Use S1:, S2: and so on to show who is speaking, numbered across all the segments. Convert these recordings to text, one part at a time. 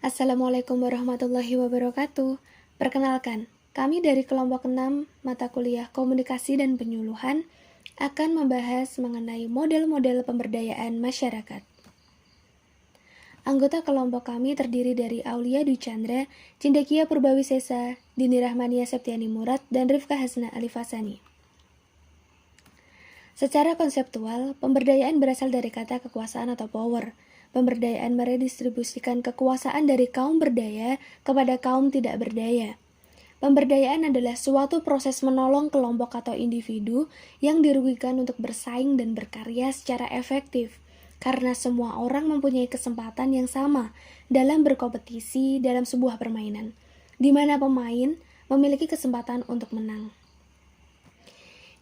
S1: Assalamualaikum warahmatullahi wabarakatuh. Perkenalkan, kami dari kelompok 6 mata kuliah Komunikasi dan Penyuluhan akan membahas mengenai model-model pemberdayaan masyarakat. Anggota kelompok kami terdiri dari Aulia Dwi Chandra, Cindekia Purbawisesa, Dini Rahmania Septiani Murad, dan Rifka Hasna Alifasani. Secara konseptual, pemberdayaan berasal dari kata kekuasaan atau power. Pemberdayaan meredistribusikan kekuasaan dari kaum berdaya kepada kaum tidak berdaya. Pemberdayaan adalah suatu proses menolong kelompok atau individu yang dirugikan untuk bersaing dan berkarya secara efektif, karena semua orang mempunyai kesempatan yang sama dalam berkompetisi dalam sebuah permainan, di mana pemain memiliki kesempatan untuk menang.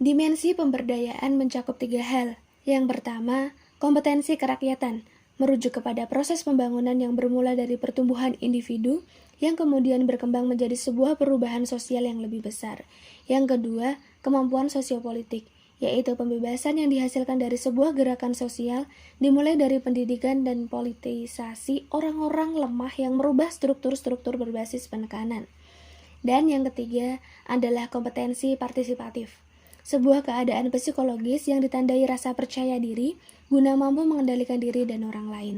S1: Dimensi pemberdayaan mencakup 3 hal. Yang pertama, kompetensi kerakyatan, merujuk kepada proses pembangunan yang bermula dari pertumbuhan individu, yang kemudian berkembang menjadi sebuah perubahan sosial yang lebih besar. Yang kedua, kemampuan sosiopolitik, yaitu pembebasan yang dihasilkan dari sebuah gerakan sosial, dimulai dari pendidikan dan politisasi orang-orang lemah yang merubah struktur-struktur berbasis penekanan. Dan yang ketiga adalah kompetensi partisipatif, sebuah keadaan psikologis yang ditandai rasa percaya diri guna mampu mengendalikan diri dan orang lain.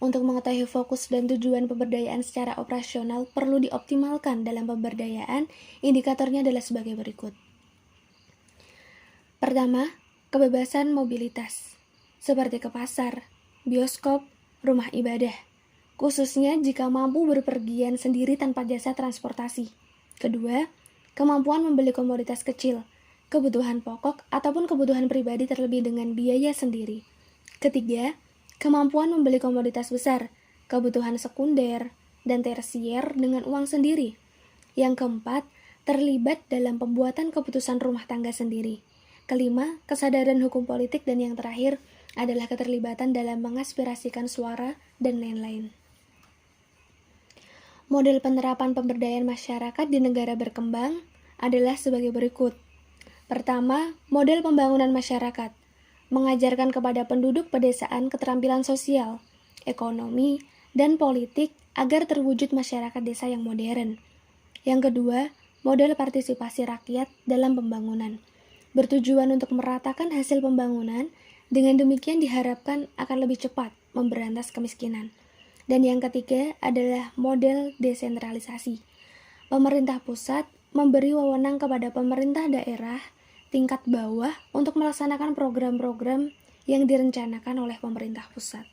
S1: Untuk mengetahui fokus dan tujuan pemberdayaan secara operasional perlu dioptimalkan dalam pemberdayaan, indikatornya adalah sebagai berikut. Pertama, kebebasan mobilitas, seperti ke pasar, bioskop, rumah ibadah, khususnya jika mampu berpergian sendiri tanpa jasa transportasi. Kedua, kemampuan membeli komoditas kecil, kebutuhan pokok ataupun kebutuhan pribadi terlebih dengan biaya sendiri. Ketiga, kemampuan membeli komoditas besar, kebutuhan sekunder dan tersier dengan uang sendiri. Yang keempat, terlibat dalam pembuatan keputusan rumah tangga sendiri. Kelima, kesadaran hukum politik, dan yang terakhir adalah keterlibatan dalam mengaspirasikan suara dan lain-lain. Model penerapan pemberdayaan masyarakat di negara berkembang adalah sebagai berikut. Pertama, model pembangunan masyarakat, mengajarkan kepada penduduk pedesaan keterampilan sosial, ekonomi, dan politik agar terwujud masyarakat desa yang modern. Yang kedua, model partisipasi rakyat dalam pembangunan, bertujuan untuk meratakan hasil pembangunan, dengan demikian diharapkan akan lebih cepat memberantas kemiskinan. Dan yang ketiga adalah model desentralisasi, pemerintah pusat memberi wewenang kepada pemerintah daerah tingkat bawah untuk melaksanakan program-program yang direncanakan oleh pemerintah pusat.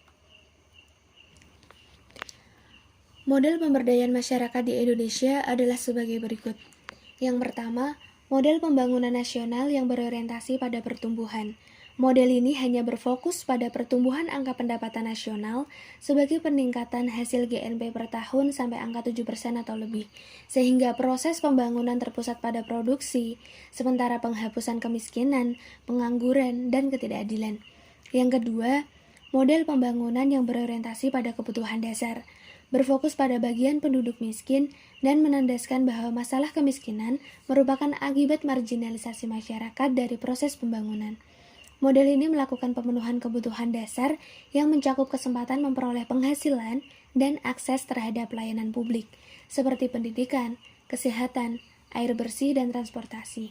S1: Model pemberdayaan masyarakat di Indonesia adalah sebagai berikut. Yang pertama, model pembangunan nasional yang berorientasi pada pertumbuhan. Model ini hanya berfokus pada pertumbuhan angka pendapatan nasional sebagai peningkatan hasil GNP per tahun sampai angka 7% atau lebih, sehingga proses pembangunan terpusat pada produksi, sementara penghapusan kemiskinan, pengangguran, dan ketidakadilan. Yang kedua, model pembangunan yang berorientasi pada kebutuhan dasar, berfokus pada bagian penduduk miskin dan menandaskan bahwa masalah kemiskinan merupakan akibat marginalisasi masyarakat dari proses pembangunan. Model ini melakukan pemenuhan kebutuhan dasar yang mencakup kesempatan memperoleh penghasilan dan akses terhadap pelayanan publik, seperti pendidikan, kesehatan, air bersih, dan transportasi.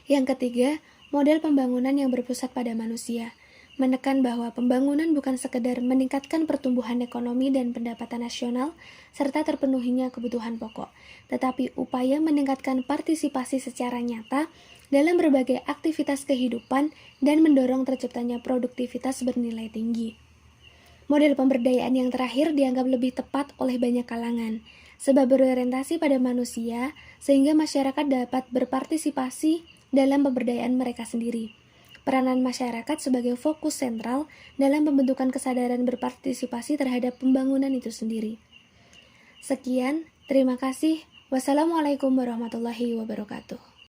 S1: Yang ketiga, model pembangunan yang berpusat pada manusia, menekan bahwa pembangunan bukan sekedar meningkatkan pertumbuhan ekonomi dan pendapatan nasional serta terpenuhinya kebutuhan pokok, tetapi upaya meningkatkan partisipasi secara nyata dalam berbagai aktivitas kehidupan dan mendorong terciptanya produktivitas bernilai tinggi. Model pemberdayaan yang terakhir dianggap lebih tepat oleh banyak kalangan, sebab berorientasi pada manusia sehingga masyarakat dapat berpartisipasi dalam pemberdayaan mereka sendiri. Peranan masyarakat sebagai fokus sentral dalam pembentukan kesadaran berpartisipasi terhadap pembangunan itu sendiri. Sekian, terima kasih. Wassalamualaikum warahmatullahi wabarakatuh.